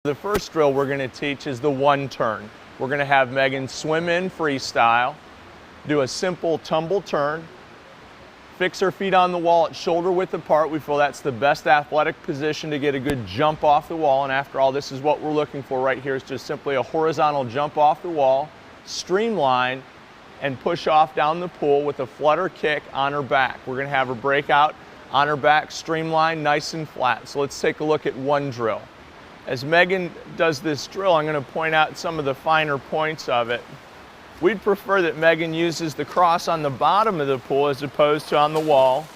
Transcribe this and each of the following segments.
The first drill we're going to teach is the one turn. We're going to have Megan swim in freestyle, do a simple tumble turn, fix her feet on the wall at shoulder width apart. We feel that's the best athletic position to get a good jump off the wall, and after all, this is what we're looking for right here, is just simply a horizontal jump off the wall, streamline, and push off down the pool with a flutter kick on her back. We're going to have her break out on her back, streamline, nice and flat. So let's take a look at one drill. As Megan does this drill, I'm going to point out some of the finer points of it. We'd prefer that Megan uses the cross on the bottom of the pool as opposed to on the wall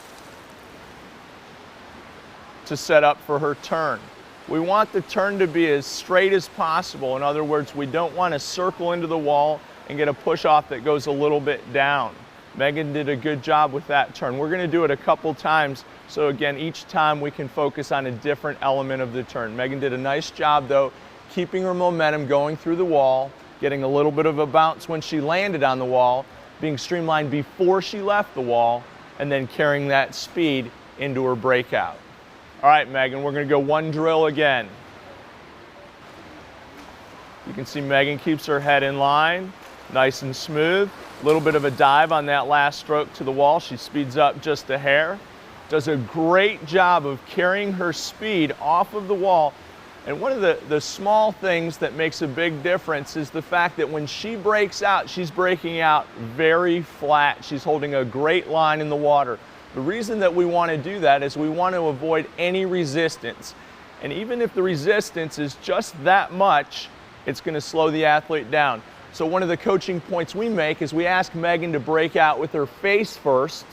to set up for her turn. We want the turn to be as straight as possible. In other words, we don't want to circle into the wall and get a push off that goes a little bit down. Megan did a good job with that turn. We're going to do it a couple times, so again, each time we can focus on a different element of the turn. Megan did a nice job though, keeping her momentum going through the wall, getting a little bit of a bounce when she landed on the wall, being streamlined before she left the wall, and then carrying that speed into her breakout. All right, Megan, we're going to go one drill again. You can see Megan keeps her head in line, nice and smooth. A little bit of a dive on that last stroke to the wall. She speeds up just a hair. Does a great job of carrying her speed off of the wall. And one of the small things that makes a big difference is the fact that when she breaks out, she's breaking out very flat. She's holding a great line in the water. The reason that we want to do that is we want to avoid any resistance. And even if the resistance is just that much, it's going to slow the athlete down. So one of the coaching points we make is we ask Megan to break out with her face first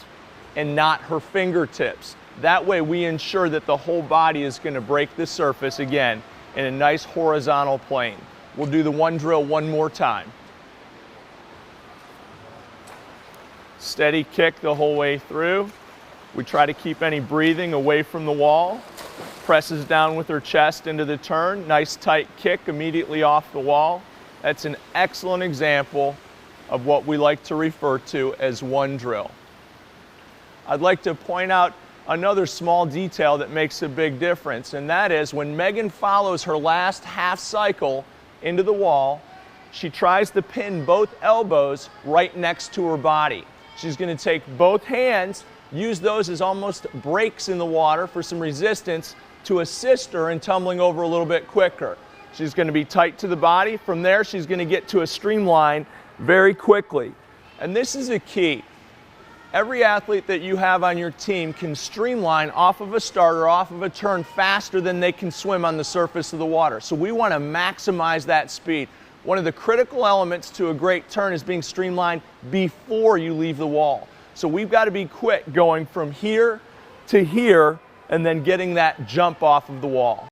and not her fingertips. That way we ensure that the whole body is going to break the surface again in a nice horizontal plane. We'll do the one drill one more time. Steady kick the whole way through. We try to keep any breathing away from the wall. Presses down with her chest into the turn. Nice tight kick immediately off the wall. That's an excellent example of what we like to refer to as one drill. I'd like to point out another small detail that makes a big difference, and that is when Megan follows her last half cycle into the wall, she tries to pin both elbows right next to her body. She's going to take both hands, use those as almost brakes in the water for some resistance to assist her in tumbling over a little bit quicker. She's going to be tight to the body. From there, she's going to get to a streamline very quickly. And this is a key. Every athlete that you have on your team can streamline off of a starter, off of a turn faster than they can swim on the surface of the water. So we want to maximize that speed. One of the critical elements to a great turn is being streamlined before you leave the wall. So we've got to be quick going from here to here and then getting that jump off of the wall.